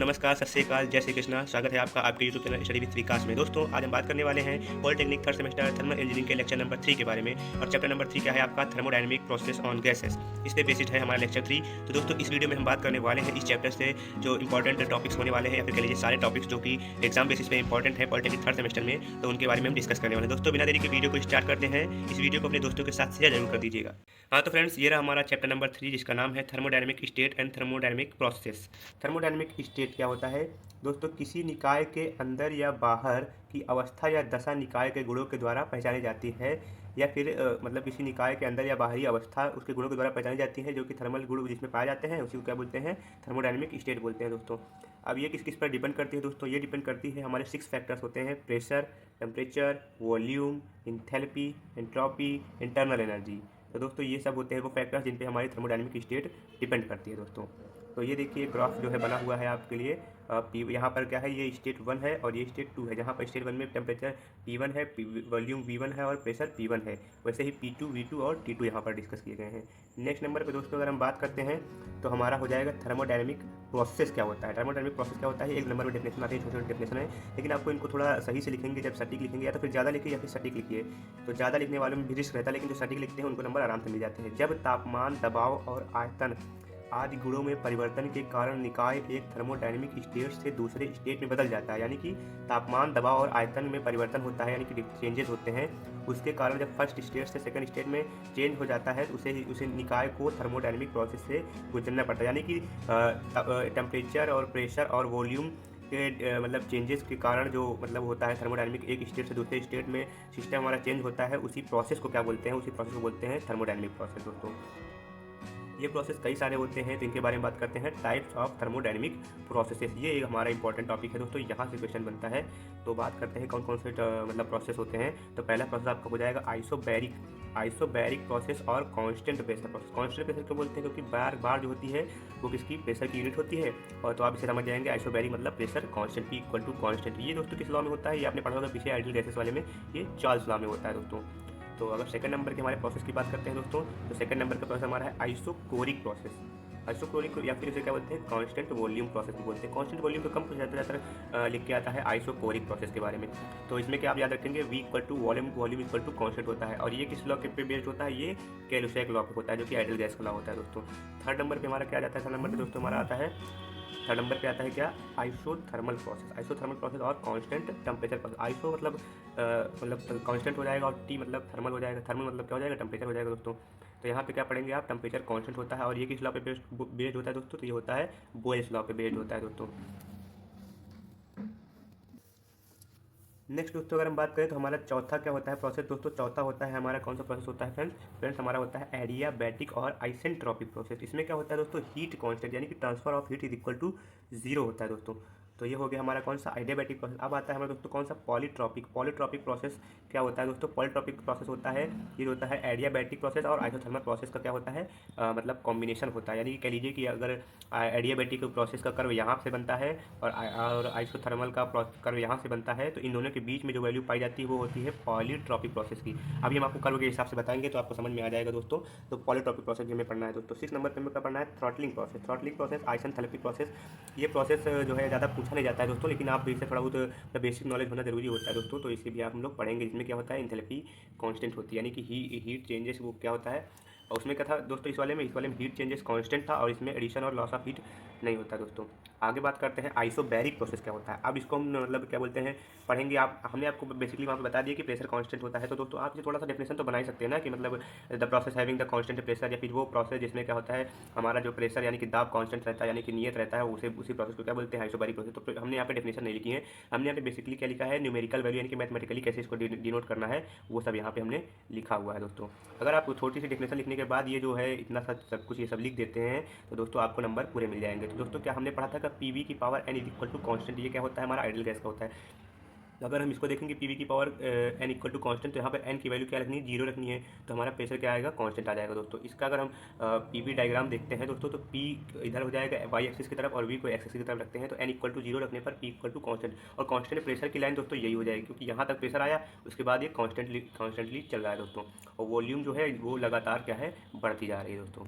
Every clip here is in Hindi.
नमस्कार, सत श्री अकाल, जय श्री कृष्णा। स्वागत है आपका आपके यूट्यूब चैनल स्टडी विद विकास में। दोस्तों, आज हम बात करने वाले हैं polytechnic third semester thermal engineering के लेक्चर नंबर 3 के बारे में। और चैप्टर नंबर 3 क्या है आपका? Thermodynamic process on gases. इस पे बेस्ड है हमारा लेक्चर 3। तो दोस्तों, इस वीडियो में हम बात करने वाले हैं इस चैप्टर से जो इंपॉर्टेंट टॉपिक्स होने वाले हैं, या फिर कह लीजिए सारे टॉपिक्स जो कि एग्जाम बेसिस पे इंपॉर्टेंट है पॉलिटेक्निक थर्ड सेमेस्टर में, तो उनके बारे में हम डिस्कस करने वाले हैं। दोस्तों, बिना देरी के वीडियो को स्टार्ट करते हैं। इस वीडियो को अपने दोस्तों के साथ शेयर जरूर कर दीजिएगा। हाँ तो फ्रेंड्स, ये रहा हमारा चैप्टर नंबर 3, जिसका नाम है thermodynamic state and thermodynamic process. Thermodynamic state क्या होता है दोस्तों? किसी निकाय के अंदर या बाहर की अवस्था या दशा निकाय के गुणों के द्वारा पहचानी जाती है, या फिर मतलब किसी निकाय के अंदर या बाहरी अवस्था उसके गुणों के द्वारा पहचानी जाती है, जो कि थर्मल गुण जिसमें पाए जाते हैं, उसी को क्या बोलते हैं? थर्मोडायनेमिक स्टेट बोलते हैं दोस्तों। अब ये किस किस पर डिपेंड करती है दोस्तों? ये डिपेंड करती है, हमारे 6 फैक्टर्स होते हैं: pressure, temperature, volume, enthalpy, entropy, internal energy. तो दोस्तों, ये सब होते हैं वो फैक्टर्स जिन पे हमारी थर्मोडायनेमिक स्टेट डिपेंड करती है दोस्तों। तो ये देखिए ग्राफ जो है बना हुआ है आपके लिए। यहाँ पर क्या है, ये स्टेट 1 है और ये स्टेट 2 है। जहाँ पर स्टेट 1 में टेम्परेचर P1 है, वॉल्यूम V1 है और प्रेशर P1 है, वैसे ही P2, V2 और T2 यहाँ पर डिस्कस किए गए हैं। नेक्स्ट नंबर पे दोस्तों अगर हम बात करते हैं तो हमारा हो जाएगा थर्मोडायनेमिक प्रोसेस क्या होता है। थर्मोडायनेमिक प्रोसेस क्या होता है? एक नंबर में डेफिनेशन आती है, छोटी छोटी डेफिनेशन है, लेकिन आपको इनको थोड़ा सही से लिखेंगे। जब सटीक लिखेंगे, या तो फिर ज़्यादा लिखिए या फिर सटीक लिखिए। तो ज़्यादा लिखने वालों में भी रिस्क रहता है, लेकिन जो सटीक लिखते हैं उनको नंबर आराम से मिल जाते हैं। जब तापमान, दबाव और आयतन आदि गुणों में परिवर्तन के कारण निकाय एक थर्मोडायनेमिक स्टेट से दूसरे स्टेट में बदल जाता है, यानी कि तापमान, दबाव और आयतन में परिवर्तन होता है, यानी कि चेंजेस होते हैं। उसके कारण जब फर्स्ट स्टेट से सेकंड स्टेट में चेंज हो जाता है तो उसे निकाय को थर्मोडायनेमिक प्रोसेस से गुजरना पड़ता है, यानी कि टेम्परेचर और प्रेशर और वॉल्यूम के मतलब चेंजेस के कारण जो मतलब होता है थर्मोडायनेमिक, एक स्टेट से दूसरे स्टेट में सिस्टम हमारा चेंज होता है, उसी प्रोसेस को क्या बोलते हैं? उसी प्रोसेस को बोलते हैं थर्मोडायनेमिक प्रोसेस दोस्तों। ये प्रोसेस कई सारे होते हैं, तो इनके बारे में बात करते हैं। टाइप्स ऑफ थर्मोडायनेमिक प्रोसेसेस, ये एक हमारा इंपॉर्टेंट टॉपिक है दोस्तों, यहाँ से क्वेश्चन बनता है। तो बात करते हैं कौन कौन से मतलब प्रोसेस होते हैं। तो पहला प्रोसेस आपका हो जाएगा आइसोबैरिक प्रोसेस और constant pressure process. Constant pressure क्यों बोलते हैं? क्योंकि बार जो होती है वो किसकी प्रेशर की यूनिट होती है। और तो आप इसे समझ जाएंगे, आइसोबैरिक मतलब pressure constant, P equal to constant. ये दोस्तों किस लॉ में होता है? ये आपने पढ़ा होगा पीछे आइडियल गैसेस वाले में, ये चार्ल्स लॉ में होता है दोस्तों। तो अगर सेकंड नंबर के हमारे प्रोसेस की बात करते हैं दोस्तों, तो सेकंड नंबर का प्रोसेस हमारा है आइसोकोरिक प्रोसेस। आइसोकोरिक या फिर इसे क्या बोलते हैं? कांस्टेंट वॉल्यूम प्रोसेस भी बोलते हैं। कांस्टेंट वॉल्यूम तो कम कुछ ज़्यादातर लिख के आता है आइसोकोरिक प्रोसेस के बारे में। तो इसमें क्या आप याद रखेंगे, V equal to volume equal to constant होता है। और ये किस लॉ के पे बेस्ड होता है? ये कैलुसैक लॉ पे होता है, जो कि आइडियल गैस का लॉ होता है दोस्तों। थर्ड नंबर पे हमारा क्या जाता है? थर्ड नंबर पे दोस्तों हमारा आता है, थर्ड नंबर पे आता है क्या? आइसोथर्मल प्रोसेस और कांस्टेंट टेम्परेचर प्रोसेस। आइसो मतलब कांस्टेंट हो जाएगा, और टी मतलब थर्मल हो जाएगा। थर्मल मतलब क्या हो जाएगा? टेम्परेचर हो जाएगा दोस्तों। तो यहाँ पे क्या पढ़ेंगे आप? टेम्परेचर कांस्टेंट होता है, और ये किस लॉ पे बेस्ड होता है दोस्तों? तो ये होता है बोयल्स लॉ पे बेस्ड होता है दोस्तों। नेक्स्ट दोस्तों अगर हम बात करें तो हमारा चौथा क्या होता है प्रोसेस दोस्तों? चौथा होता है हमारा कौन सा प्रोसेस होता है फ्रेंड्स? हमारा होता है एडियाबैटिक और आइसेंट्रोपिक प्रोसेस। इसमें क्या होता है दोस्तों? हीट कांस्टेंट, यानी कि transfer of heat is equal to 0 होता है दोस्तों। तो ये हो गया हमारा कौन सा? Adiabatic process. अब आता है हमारा दोस्तों कौन सा? पॉलीट्रॉपिक प्रोसेस क्या होता है दोस्तों? पॉलीट्रॉपिक प्रोसेस होता है, ये होता है एडियाबैटिक प्रोसेस और आइसोथर्मल प्रोसेस का क्या होता है? मतलब कॉम्बिनेशन होता है। यानी कि कह लीजिए कि अगर एडियाबैटिक प्रोसेस का कर्व यहाँ से बनता है और आइसोथर्मल का कर्व यहाँ से बनता है, तो इन दोनों के बीच में जो वैल्यू पाई जाती है वो होती है पॉलीट्रॉपिक प्रोसेस की। अभी हम आपको कर्व के हिसाब से बताएंगे तो आपको समझ में आ जाएगा दोस्तों। तो पॉलीट्रॉपिक प्रोसेस हमें पढ़ना है दोस्तों। 6 नंबर पे हमें क्या पढ़ना है? Throttling process, isenthalpic process. ये प्रोसेस जो है ज़्यादा पूछा नहीं जाता है दोस्तों, लेकिन आप इससे थोड़ा बहुत बेसिक नॉलेज होना जरूरी होता है दोस्तों, तो इसे भी आप हम लोग पढ़ेंगे। इसमें क्या होता है? इंथैल्पी कांस्टेंट होती है, यानी कि हीट चेंजेस वो क्या होता है। और उसमें क्या था दोस्तों? इस वाले में हीट चेंजेस कांस्टेंट था, और इसमें एडिशन और लॉस ऑफ हीट नहीं होता दोस्तों। आगे बात करते हैं आइसोबैरिक प्रोसेस क्या होता है। अब इसको हम मतलब क्या बोलते हैं पढ़ेंगे। आप हमने आपको बेसिकली वहाँ पे बता दिया कि प्रेशर कांस्टेंट होता है, तो दोस्तों आप ये थोड़ा सा डेफिनेशन तो बना ही सकते हैं ना, कि मतलब the process having the constant pressure, या फिर वो प्रोसेस जिसमें क्या होता है हमारा जो प्रेशर यानी कि दाब कांस्टेंट रहता है, यानी कि नियत रहता है, उसी प्रोसेस को क्या बोलते हैं? Isobaric process. तो हमने यहाँ पे डेफिनेशन नहीं लिखी है, हमने यहाँ पे बेसिकली क्या लिखा है? न्यूमेरिकल वैल्यू, यानी कि मैथमेटिकली कैसे इसको डिनोट करना है, वो सब यहाँ पे हमने लिखा हुआ है दोस्तों। अगर आप छोटी सी डेफिनेशन लिखने के बाद ये जो है इतना सब कुछ ये सब लिख देते हैं, तो दोस्तों आपको नंबर पूरे मिल जाएंगे। तो दोस्तों क्या हमने पढ़ा था कि पीवी की power N is equal to constant, ये क्या होता है? हमारा आइडियल गैस का होता है। अगर हम इसको देखेंगे पीवी की power N equal to constant, तो यहाँ पर एन की वैल्यू क्या रखनी है? 0 रखनी है, तो हमारा प्रेशर क्या आएगा? कांस्टेंट आ जाएगा दोस्तों। इसका अगर हम पीवी डायग्राम देखते हैं दोस्तों, तो पी इधर हो जाएगा वाई एक्सिस की तरफ और वी को एक्स एक्सिस की तरफ रखते हैं, तो एन इक्वल टू 0 रखने पर पी इक्वल टू कांस्टेंट, और कांस्टेंट प्रेशर की लाइन दोस्तों यही हो जाएगी, क्योंकि यहाँ तक प्रेशर आया, उसके बाद ये कॉन्स्टेंटली चल रहा है दोस्तों। और वॉल्यूम जो है वो लगातार क्या है? बढ़ती जा रही है दोस्तों।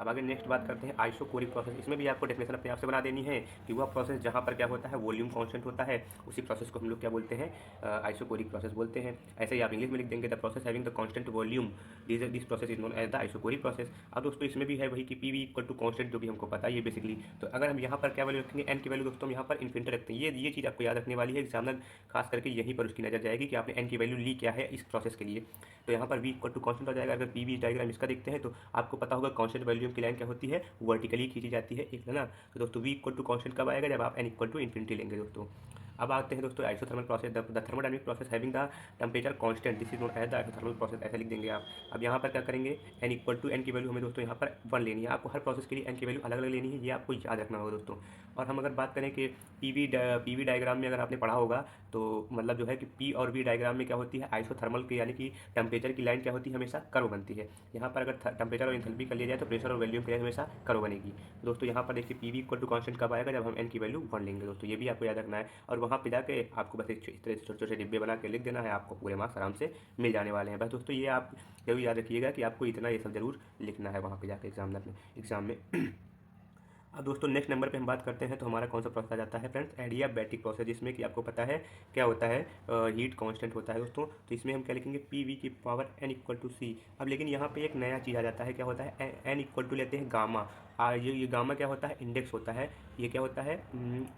अब आगे नेक्स्ट बात करते हैं आइसोकोरिक प्रोसेस। इसमें भी आपको डेफिनेशन अपने आप से बना देनी है कि वह प्रोसेस जहाँ पर क्या होता है वॉल्यूम कांस्टेंट होता है, उसी प्रोसेस को हम लोग क्या बोलते हैं, आइसोकोरिक प्रोसेस बोलते हैं। ऐसे ही आप इंग्लिश में लिख देंगे the process having the constant volume, this process is known as the isochoric process. अब दोस्तों इसमें भी है वही कि P V equal to constant, जो भी हमको पता है ये बेसिकली। तो अगर हम यहाँ पर क्या वैल्यू रखेंगे, एन की वैल्यू दोस्तों हम यहाँ पर इन्फिनिटी रखते हैं। ये चीज़ आपको याद रखने वाली है, एग्जामिनर खास करके यहीं पर उसकी नजर जाएगी कि आपने एन की वैल्यू ली क्या है इस प्रोसेस के लिए। तो यहाँ पर वी इक्वल टू कांस्टेंट हो जाएगा। अगर पी वी डायग्राम इसका देखते हैं तो आपको पता होगा कांस्टेंट वैल्यूम की लाइन क्या होती है, वर्टिकली खींची जाती है, एक है ना। तो दोस्तों वी इक्वल टू कांस्टेंट कब आएगा, जब आप एन इक्वल टू इन्फिनिटी लेंगे दोस्तों। अब आते हैं दोस्तों isothermal process, the thermodynamic process having the temperature constant, this is known as the isothermal process, ऐसा लिख देंगे आप। अब यहाँ पर क्या करेंगे, एन इक्वल टू एन की वैल्यू हमें दोस्तों यहाँ पर 1 लेनी है। आपको हर प्रोसेस के लिए एन की वैल्यू अलग अलग लेनी है, ये आपको याद रखना होगा दोस्तों। और हम अगर बात करें कि पी वी डायग्राम में अगर आपने पढ़ा होगा तो मतलब जो है कि पी और वी डायग्राम में क्या होती है, आइसोथर्मल की यानी कि टेम्परेचर की लाइन क्या होती है, हमेशा कर्व बनती है। यहाँ पर अगर टेम्परेचर और इंथैल्पी कर लिया जाए तो प्रेशर और वॉल्यूम की लाइन हमेशा कर्व बनेगी दोस्तों। यहाँ पर देखिए P V equal to constant कब आएगा, जब हम एन की वैल्यू 1 लेंगे दोस्तों, ये भी आपको याद रखना है। और वहाँ पे जाके आपको बस इस तरह से छोटे छोटे डिब्बे बना के लिख देना है, आपको पूरे मार्क्स आराम से मिल जाने वाले हैं। बस दोस्तों ये आप जरूर याद रखिएगा कि आपको इतना ये सब जरूर लिखना है वहाँ पे जाके एग्जाम में। अब दोस्तों नेक्स्ट नंबर पे हम बात करते हैं तो हमारा कौन सा प्रोसेस आ जाता है फ्रेंड्स, एडियाबैटिक प्रोसेस, जिसमें कि आपको पता है क्या होता है, हीट कांस्टेंट होता है दोस्तों। तो इसमें हम क्या लिखेंगे, पी वी की पावर एन इक्वल टू सी। अब लेकिन यहाँ पे एक नया चीज़ आ जाता है, क्या होता है, एन इक्वल टू लेते हैं गामा। ये गामा क्या होता है, इंडेक्स होता है। ये क्या होता है,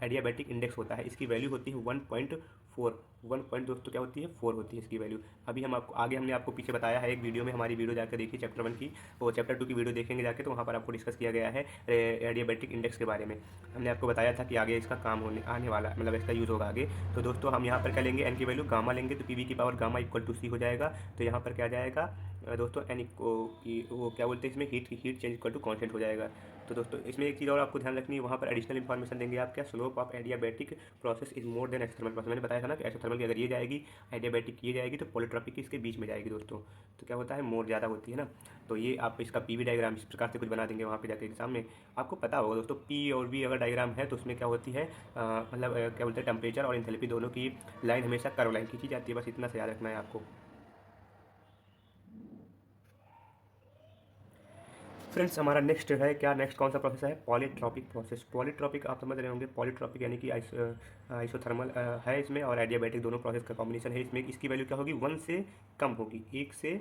एडियाबैटिक इंडेक्स होता है। इसकी वैल्यू होती है 1.4, 1 पॉइंट दोस्तों क्या होती है 4 होती है इसकी वैल्यू। अभी हम आपको आगे हमने आपको पीछे बताया है एक वीडियो में, हमारी वीडियो जाकर देखिए चैप्टर 1 की, वो चैप्टर 2 की वीडियो देखेंगे जाके, तो वहाँ पर आपको डिस्कस किया गया है एडियाबैटिक इंडेक्स के बारे में। हमने आपको बताया था कि आगे इसका काम होने आने वाला, मतलब इसका यूज़ होगा आगे। तो दोस्तों हम यहाँ पर क्या लेंगे, एन की वैल्यू गामा लेंगे, तो पी वी की पावर गामा इक्वल टू सी हो जाएगा। तो यहाँ पर क्या आ जाएगा दोस्तों, एन वो क्या बोलते हैं इसमें, heat change equal to constant हो जाएगा। तो दोस्तों इसमें एक चीज़ और आपको ध्यान रखनी है, वहाँ पर एडिशनल इन्फॉर्मेशन देंगे आप, क्या, slope of adiabatic process is more than exothermal process. मैंने बताया था ना कि एक्सोथर्मल की अगर ये जाएगी, एडियाबैटिक की ये जाएगी, तो पॉलीट्रॉपिक की इसके बीच में जाएगी दोस्तों। तो क्या होता है, मोर ज़्यादा होती है ना। तो ये आप इसका पी वी डायग्राम इस प्रकार से कुछ बना देंगे वहाँ पे जाके एग्जाम में, आपको पता होगा दोस्तों। पी और वी अगर डायग्राम है तो उसमें क्या होती है, मतलब क्या बोलते हैं, टेम्परेचर और एंथैल्पी दोनों की लाइन हमेशा कर्व लाइन खींची जाती है, बस इतना से याद रखना है आपको। फ्रेंड्स हमारा नेक्स्ट है क्या, नेक्स्ट कौन सा प्रोसेस है, पॉलीट्रॉपिक प्रोसेस। पॉलीट्रॉपिक आप समझ रहे होंगे, पॉलीट्रॉपिक यानी कि आइसोथर्मल है इसमें, और एडियाबैटिक दोनों प्रोसेस का कॉम्बिनेशन है इसमें। इसकी वैल्यू क्या होगी, 1 से कम होगी, 1 से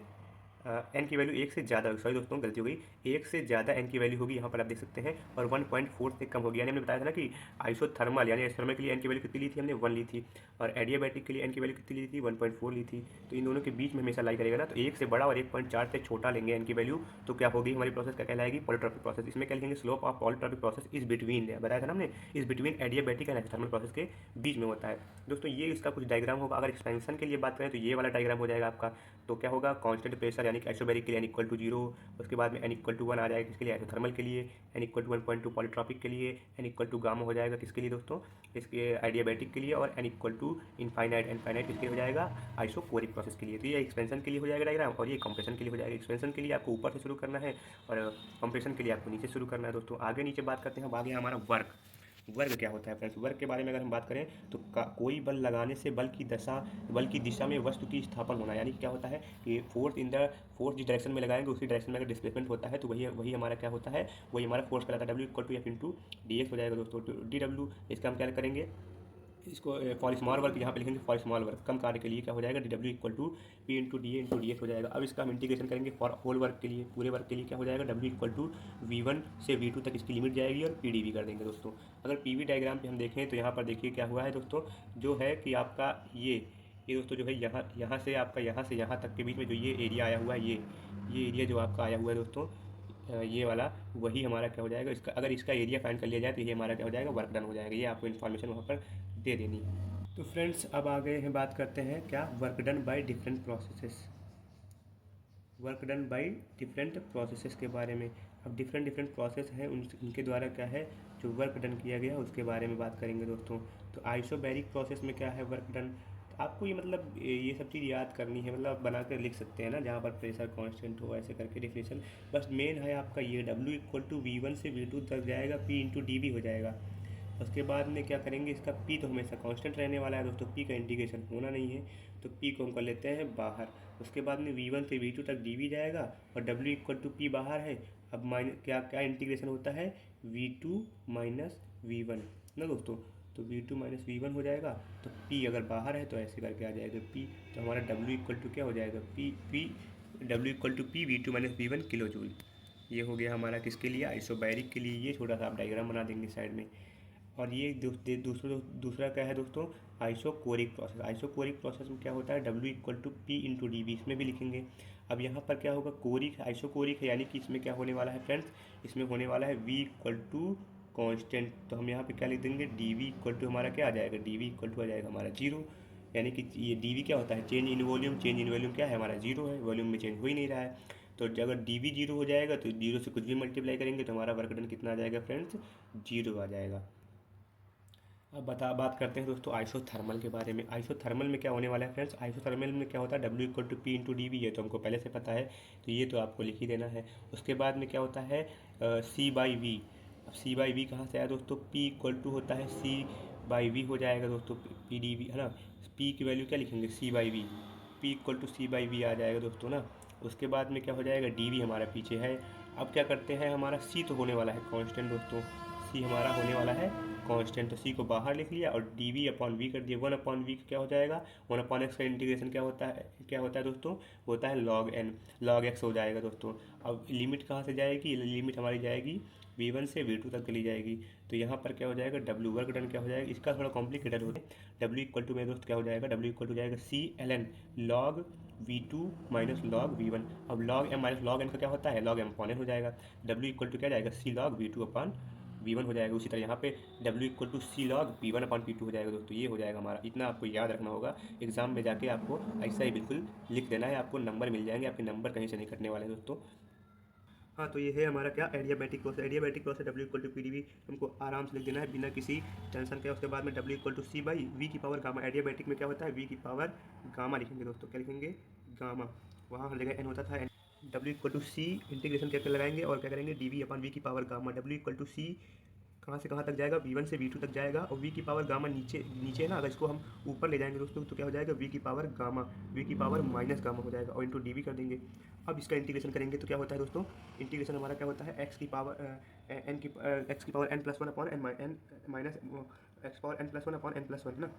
एन की वैल्यू 1 से ज़्यादा, सॉरी दोस्तों गलती हो गई, 1 से ज़्यादा एन की वैल्यू होगी, यहाँ पर आप देख सकते हैं। और 1.4 से कम होगी, यानी हमने बताया था ना कि आइसोथर्मल यानी आइसोथर्मल के लिए एन की वैल्यू कितनी ली थी हमने, 1 ली थी, और एडियाबैटिक के लिए एन की वैल्यू कितनी ली थी, 1.4 ली थी। तो इन दोनों के बीच में हमेशा लाई करेगा ना, तो 1 से बड़ा और 1.4 से छोटा लेंगे एन की वैल्यू, तो क्या होगी हमारी प्रोसेस, क्या कहलाएगी, पॉलीट्रॉपिक प्रोसेस। इसमें क्या लिखेंगे, slope of polytropic process is between, बताया था ना हमने, इस between adiabatic and isothermal process के बीच में होता है दोस्तों। ये इसका कुछ डायग्राम होगा। अगर एक्सपेंशन के लिए बात करें तो ये वाला डायग्राम हो जाएगा आपका। तो क्या होगा, कांस्टेंट प्रेशर यानी कि आइसोबैरिक के लिए एन इक्वल टू 0, उसके बाद में एन इक्वल टू 1 आ जाएगा किसके लिए, आइसोथर्मल के लिए, एन इक्वल टू 1.2 पॉलीट्रॉपिक के लिए, एन इक्वल टू गामा हो जाएगा किसके लिए दोस्तों, इसके आइडियाबैटिक के लिए, और एन इक्वल टू इनफाइनाइट किसके लिए हो जाएगा, आइसोकोरिक प्रोसेस के लिए। तो ये एक्सपेंशन के लिए हो जाएगा डायग्राम, और ये कंप्रेशन के लिए हो जाएगा। एक्सपेंशन के लिए आपको ऊपर से शुरू करना है, और कंप्रेशन के लिए आपको नीचे शुरू करना है दोस्तों। आगे नीचे बात करते हैं, अब आगे हमारा वर्ग क्या होता है फ्रेंड्स। वर्ग के बारे में अगर हम बात करें तो कोई बल लगाने से बल की दिशा में वस्तु की स्थापन होना, यानी क्या होता है कि फोर्स जिस डायरेक्शन में लगाएंगे उसी डायरेक्शन में अगर डिस्प्लेसमेंट होता है तो वही हमारा क्या होता है, वही हमारा फोर्स कहलाता है। W equal to F into D X हो जाएगा दोस्तों। डी डब्ल्यू इसका हम क्या करेंगे, इसको फॉर स्मॉल वर्क यहाँ पे लिखेंगे, फॉर स्मॉल वर्क कम कार्य के लिए क्या हो जाएगा, D W equal to P into D into D X हो जाएगा। अब इसका हम इंटीग्रेशन करेंगे फॉर होल वर्क के लिए, पूरे वर्क के लिए क्या हो जाएगा, डब्ल्यू इक्वल टू V1 से V2 तक इसकी लिमिट जाएगी, और पी डी भी कर देंगे दोस्तों। अगर पी वी डायग्राम पे हम देखें तो यहाँ पर देखिए क्या हुआ है दोस्तों, जो है कि आपका ये दोस्तों जो है यहाँ से आपका यहाँ से यहाँ तक के बीच में जो ये एरिया आया हुआ है, ये एरिया जो आपका आया हुआ है दोस्तों, ये वाला वही हमारा क्या हो जाएगा, इसका अगर इसका एरिया फाइंड कर लिया जाए तो ये हमारा क्या हो जाएगा, वर्क डन हो जाएगा। ये आपको इन्फॉर्मेशन वहाँ पर दे देनी है। तो फ्रेंड्स अब आगे हम बात करते हैं क्या, work done by different processes, work done by different processes के बारे में। अब डिफरेंट प्रोसेस हैं, उनके द्वारा क्या है जो वर्क डन किया गया उसके बारे में बात करेंगे दोस्तों। तो आइसोबैरिक प्रोसेस में क्या है वर्क डन, तो आपको ये मतलब ये सब चीज़ याद करनी है, मतलब बना कर लिख सकते हैं ना, जहाँ पर प्रेशर कांस्टेंट हो ऐसे करके डेफिनेशन। बस मेन है आपका ये, डब्ल्यू इक्वल टू V1 से V2 तक जाएगा, पी इंटू डी भी हो जाएगा। उसके बाद में क्या करेंगे, इसका पी तो हमेशा कांस्टेंट रहने वाला है दोस्तों, पी का इंटीग्रेशन होना नहीं है, तो पी को हम कर लेते हैं बाहर। उसके बाद में V1 से V2 तक डी भी जाएगा, और डब्ल्यू इक्वल टू पी बाहर है, अब माइनस क्या क्या इंटीग्रेशन होता है, V2 माइनस V1 ना दोस्तों। तो V2 माइनस V1 हो जाएगा, तो P अगर बाहर है तो ऐसे करके आ जाएगा P, तो हमारा W इक्वल टू क्या हो जाएगा, W equal to V2 minus V1 kilo joule. ये हो गया हमारा किसके लिए, आइसोबैरिक के लिए। ये छोटा सा आप डायग्राम बना देंगे साइड में। और ये दूसरा क्या है दोस्तों, आइसोकोरिक प्रोसेस। आइसोकोरिक प्रोसेस में क्या होता है, W equal to P into D V, इसमें भी लिखेंगे। अब यहाँ पर क्या होगा, कोरिक आइसोकोरिक है, यानी कि इसमें क्या होने वाला है फ्रेंड्स, इसमें होने वाला है V इक्वल टू कॉन्स्टेंट। तो हम यहाँ पे क्या लिख देंगे, डी वी इक्वल टू हमारा क्या आ जाएगा, डी वी इक्वल टू आ जाएगा हमारा जीरो। यानी कि ये डी वी क्या होता है, change in volume. Change in volume क्या है हमारा, जीरो है, वॉल्यूम में चेंज हो ही नहीं रहा है। तो अगर डी वी जीरो हो जाएगा तो जीरो से कुछ भी मल्टीप्लाई करेंगे तो हमारा वर्क डन कितना आ जाएगा फ्रेंड्स, जीरो आ जाएगा। अब बात करते हैं दोस्तों आइसोथर्मल के बारे में। आइसोथर्मल में क्या होने वाला है फ्रेंड्स, आइसोथर्मल में क्या होता है, W equal to P into D V, ये तो हमको पहले से पता है, तो ये तो आपको लिख ही देना है। उसके बाद में क्या होता है, C बाई वी। अब C बाई वी कहाँ से आया दोस्तों, P इक्वल टू होता है C बाई वी हो जाएगा दोस्तों, पी डी वी है ना। P की वैल्यू क्या लिखेंगे, C by V, P equal to C by V आ जाएगा दोस्तों ना। उसके बाद में क्या हो जाएगा, डी वी हमारा पीछे है। अब क्या करते हैं, हमारा C तो होने वाला है कांस्टेंट दोस्तों, C हमारा होने वाला है कांस्टेंट, तो C को बाहर लिख लिया और डी वी अपॉन वी कर दिया। 1/v क्या हो जाएगा, 1/x का इंटीग्रेशन क्या होता है दोस्तों, होता है log n, log x हो जाएगा दोस्तों। अब लिमिट कहाँ से जाएगी, लिमिट हमारी जाएगी V1 से V2 तक चली जाएगी। तो यहाँ पर क्या हो जाएगा, W वर्क डन क्या हो जाएगा, इसका थोड़ा कॉम्प्लिकेटेड होता है। W इक्वल टू मेरे दोस्त क्या हो जाएगा, W इक्वल टू जाएगा C ln log V2 minus log V1। अब log m minus log n का क्या होता है, log m अपॉन n हो जाएगा। W इक्वल टू क्या जाएगा, C log V2 upon V1 हो जाएगा। उसी तरह यहाँ पे W equal to C log V1 upon P2 हो जाएगा दोस्तों। ये हो जाएगा हमारा, इतना आपको याद रखना होगा। एग्जाम में जाके आपको ऐसा ही बिल्कुल लिख देना है, आपको नंबर मिल जाएंगे, आपके नंबर कहीं से नहीं कटने वाले दोस्तों। हाँ, तो ये है हमारा क्या, adiabatic process. Adiabatic process W equal to P D V हमको आराम से लिख देना है बिना किसी टेंशन के। उसके बाद में W equal to C by V की पावर गामा। एडियाबैटिक में क्या होता है, V की पावर गामा लिखेंगे दोस्तों, क्या लिखेंगे, गामा। वहाँ हर जगह N होता था, W equal to C integration करके लगाएंगे और क्या करेंगे, डी वी अपॉन वी की power gamma. W equal to C कहाँ से कहाँ तक जाएगा, V1 से V2 तक जाएगा, और V की पावर गामा नीचे नीचे है ना, अगर इसको हम ऊपर ले जाएंगे दोस्तों तो क्या हो जाएगा, V की पावर गामा, V की पावर माइनस गामा हो जाएगा और इंटू डी वी कर देंगे। अब इसका इंटीग्रेशन करेंगे तो क्या होता है दोस्तों, इंटीग्रेशन हमारा क्या होता है, x की power n plus one upon n minus x power n plus one upon n plus one ना।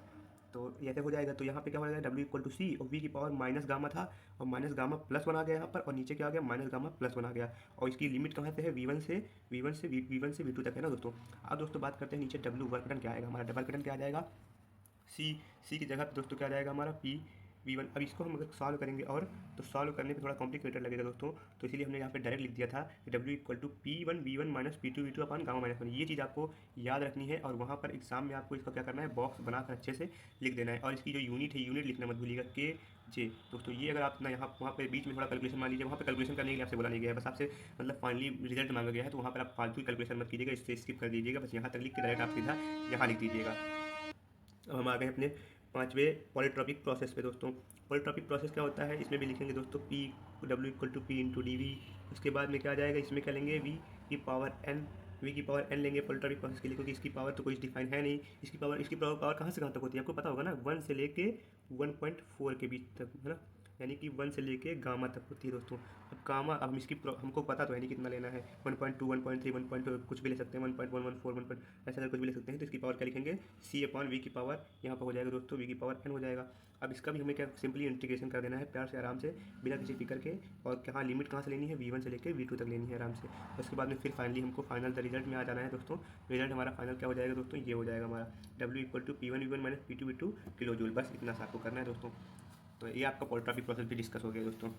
तो ऐसे हो जाएगा। तो यहाँ पे क्या हो जाएगा, W इक्वल टू C और V की पावर माइनस गामा था और माइनस गामा प्लस वन आ गया यहाँ पर, और नीचे क्या आ गया, माइनस गामा प्लस वन आ गया। और इसकी लिमिट कहाँ से है, V1 से V2 तक है ना दोस्तों। अब दोस्तों बात करते हैं नीचे W वर्क डन क्या आएगा, हमारा वर्क डन क्या आ जाएगा, C की जगह पे दोस्तों क्या आ जाएगा हमारा P V1। अब इसको हम अगर सॉल्व करेंगे, और तो सॉल्व करने पे थोड़ा कॉम्प्लिकेटेड लगेगा दोस्तों, तो इसीलिए हमने यहाँ पे डायरेक्ट लिख दिया था W equal to P1 V1 minus P2 V2 upon gamma minus one. ये चीज़ आपको याद रखनी है, और वहाँ पर एग्जाम में आपको इसका क्या करना है, बॉक्स बनाकर अच्छे से लिख देना है। और इसकी जो यूनिट है, यूनिट लिखना मत भूलिएगा, KJ दोस्तों। ये अगर आप ना यहाँ वहाँ पर बीच में थोड़ा कैलकुलेशन मान लीजिए, वहाँ पर कैलकुलेशन करने के लिए आपसे बोला नहीं गया है, बस आपसे मतलब फाइनली रिजल्ट मांगा गया है, तो वहाँ पर आप फालतू कैलकुलेशन मत कीजिएगा, इससे स्किप कर दीजिएगा, बस यहाँ तक लिख के डायरेक्ट आप सीधा यहाँ लिख दीजिएगा। अब हम आ गए अपने पाँचवें पॉलीट्रॉपिक प्रोसेस पे दोस्तों। पॉलीट्रॉपिक प्रोसेस क्या होता है, इसमें भी लिखेंगे दोस्तों W equal to P into D V. उसके बाद में क्या आ जाएगा, इसमें क्या लेंगे, V की पावर n लेंगे पॉलीट्रॉपिक प्रोसेस के लिए, क्योंकि इसकी पावर तो कोई डिफाइन है नहीं। इसकी पावर कहाँ से कहाँ तक होती है आपको पता होगा ना, 1 से लेके 1.4 के बीच तक है ना, यानी कि 1 से लेके गामा तक होती है दोस्तों। अब गामा, अब इसकी हमको पता तो है नहीं कितना लेना है, 1.2 1.3 1. कुछ भी ले सकते हैं, 1.114 1. ऐसा अगर कुछ भी ले सकते हैं। तो इसकी पावर क्या लिखेंगे, C अपॉन V की पावर यहाँ पर हो जाएगा दोस्तों, V की पावर n हो जाएगा। अब इसका भी हमें क्या सिंपली इंटीग्रेशन कर देना है प्यार से, आराम से, बिना किसी फिकर के। और कहाँ लिमिट कहाँ से लेनी है, V1 से लेकर V2 तक लेनी है आराम से। उसके बाद में फिर फाइनली हमको फाइनल रिजल्ट में आ जाना है दोस्तों। रिजल्ट हमारा फाइनल क्या हो जाएगा दोस्तों, ये हो जाएगा हमारा W equal to P1 V1 minus P2 V2 kilo joule. बस इतना सा आपको करना है दोस्तों। तो ये आपका पॉलीट्रॉपिक प्रोसेस भी डिस्कस हो गया दोस्तों।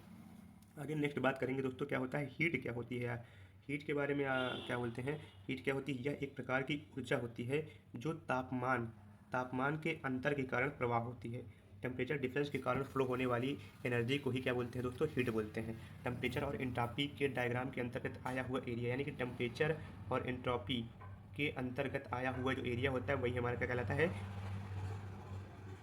आगे नेक्स्ट बात करेंगे दोस्तों, क्या होता है, हीट क्या होती है यार। हीट के बारे में क्या बोलते हैं, हीट क्या होती है, यह एक प्रकार की ऊर्जा होती है जो तापमान के अंतर के कारण प्रवाह होती है। टेम्परेचर डिफरेंस के कारण फ्लो होने वाली एनर्जी को ही क्या बोलते हैं दोस्तों, हीट बोलते हैं। टेम्परेचर और एंट्रोपी के डायग्राम के अंतर्गत आया हुआ एरिया, यानी कि टेम्परेचर और एंट्रोपी के अंतर्गत आया हुआ जो एरिया होता है वही हमारा क्या कहलाता है,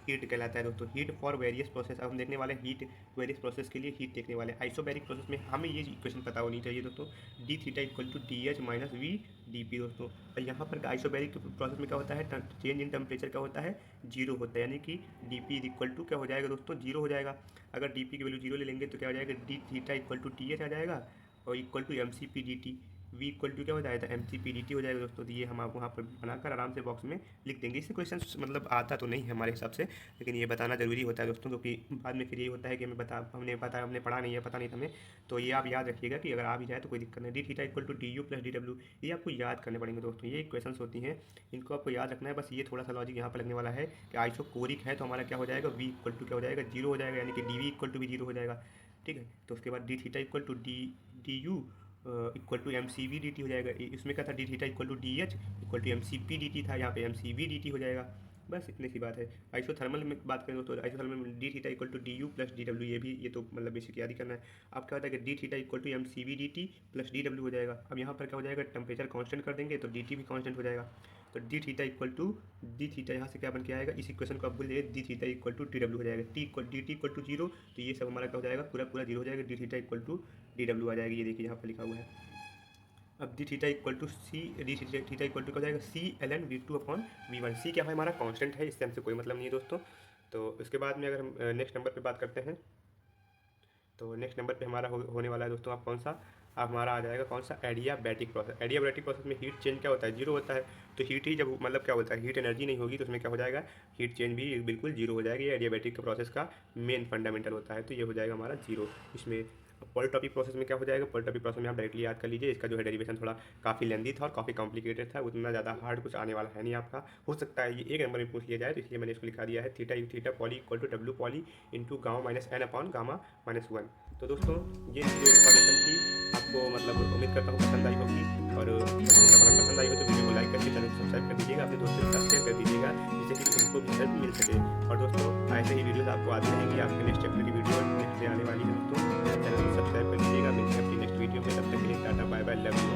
हीट कहलाता है दोस्तों। हीट फॉर वेरियस प्रोसेस, अब हम देखने वाले हैं हीट वेरियस प्रोसेस के लिए हीट देखने वाले हैं। आइसोबैरिक प्रोसेस में हमें ये इक्वेशन पता होनी चाहिए दोस्तों, D theta equal to D H minus V D P दोस्तों। और यहाँ पर आइसोबैरिक प्रोसेस में क्या होता है, चेंज इन टेम्परेचर क्या होता है, जीरो होता है, यानी कि डी पी इक्वल टू क्या हो जाएगा दोस्तों, जीरो हो जाएगा। अगर डी पी की वैल्यू जीरो ले लेंगे तो क्या हो जाएगा, D theta equal to D H आ जाएगा, और equal to M C P D T, v equal to क्या हो जाएगा, M C P D T हो जाएगा दोस्तों। तो ये हम आपको वहाँ पर बनाकर आराम से बॉक्स में लिख देंगे। इससे क्वेश्चन मतलब आता तो नहीं है हमारे हिसाब से, लेकिन ये बताना जरूरी होता है दोस्तों, क्योंकि बाद में फिर ये होता है कि हमने पढ़ा नहीं है, पता नहीं था हमें। तो ये आप याद रखिएगा कि अगर आ भी जाए तो कोई दिक्कत नहीं। D theta equal to D U plus D W, ये आपको याद करने पड़ेंगे दोस्तों। ये क्वेश्चन होती हैं, इनको आपको याद रखना है। बस ये थोड़ा सा लॉजिक यहाँ पर लगने वाला है कि आइसोकोरिक है तो हमारा क्या हो जाएगा, वी इक्वल टू क्या हो जाएगा, जीरो हो जाएगा, यानी कि डी वी इक्वल टू भी जीरो हो जाएगा। ठीक है, तो उसके बाद D theta equal to D U equal to M C V D T हो जाएगा। इसमें क्या था, D theta equal to D H equal to M C P D T था, यहाँ पे M C V D T हो जाएगा। बस इतनी सी बात है। आइसोथर्मल में बात करें दोस्तों, आइसोथर्मल में D theta equal to D U plus D W, ये तो मतलब बेसिक याद ही करना है। अब क्या होता है कि D theta equal to M C V D T plus D W हो जाएगा। अब यहाँ पर क्या हो जाएगा, टेम्परेचर कांस्टेंट कर देंगे तो डी टी भी कांस्टेंट हो जाएगा। तो D theta equal to D theta यहाँ से क्या बन के आएगा, इस इक्वेशन को आप भूल जाइए, D theta equal to D W हो जाएगा। D T equal to zero, तो ये सब हमारा क्या हो जाएगा, पूरा जीरो हो जाएगा। D theta equal to D W आ जाएगी, ये देखिए यहाँ पर लिखा हुआ है। अब D theta equal to C, D theta equal to क्या हो जाएगा, C L N V two upon V one. C क्या है, हमारा कांस्टेंट है, इससे हमसे कोई मतलब नहीं है दोस्तों। तो उसके बाद में अगर हम नेक्स्ट नंबर पे बात करते हैं, तो नेक्स्ट नंबर पे हमारा होने वाला है दोस्तों, आप कौन सा, अब हमारा आ जाएगा कौन सा, एडियाबैटिक प्रोसेस। एडियाबैटिक प्रोसेस में हीट चेंज क्या होता है, जीरो होता है। तो हीट ही जब मतलब क्या होता है, हीट एनर्जी नहीं होगी तो उसमें क्या हो जाएगा, हीट चेंज भी बिल्कुल जीरो हो जाएगी। ये एडियाबैटिक का प्रोसेस का मेन फंडामेंटल होता है, तो ये हो जाएगा हमारा जीरो। इसमें पोलटॉपिक प्रोसेस में क्या हो जाएगा, पोलटॉपिक प्रोसेस में आप डायरेक्टली याद कर लीजिए। इसका जो है डेरिवेशन थोड़ा काफ़ी लेंदी था और काफ़ी कॉम्प्लिकेटेड था, उतना ज़्यादा हार्ड कुछ आने वाला है नहीं आपका। हो सकता है ये एक नंबर में पूछ लिया जाए, तो इसलिए मैंने इसको लिखा दिया है theta poly equal to W poly into gamma minus N upon gamma minus one. तो दोस्तों ये जो इन्फॉर्मेशन थी आपको मतलब उम्मीद करता हूँ पसंद आई होगी, और मतलब अगर पसंद आई हो तो वीडियो को लाइक करके चैनल को सब्सक्राइब कर दीजिएगा, अपने दोस्तों के साथ शेयर कर दीजिएगा, जिससे कि उनको भी हेल्प मिल सके। और दोस्तों ऐसे ही वीडियोस आपको आती रहेंगी, आपके नेक्स्ट चैप्टर की वीडियो नेक्स्ट आने वाली है दोस्तों। चैनल को सब्सक्राइब कर दीजिएगा। मिलते हैं अपनी नेक्स्ट वीडियो में, तब तक के लिए tata bye bye, love you.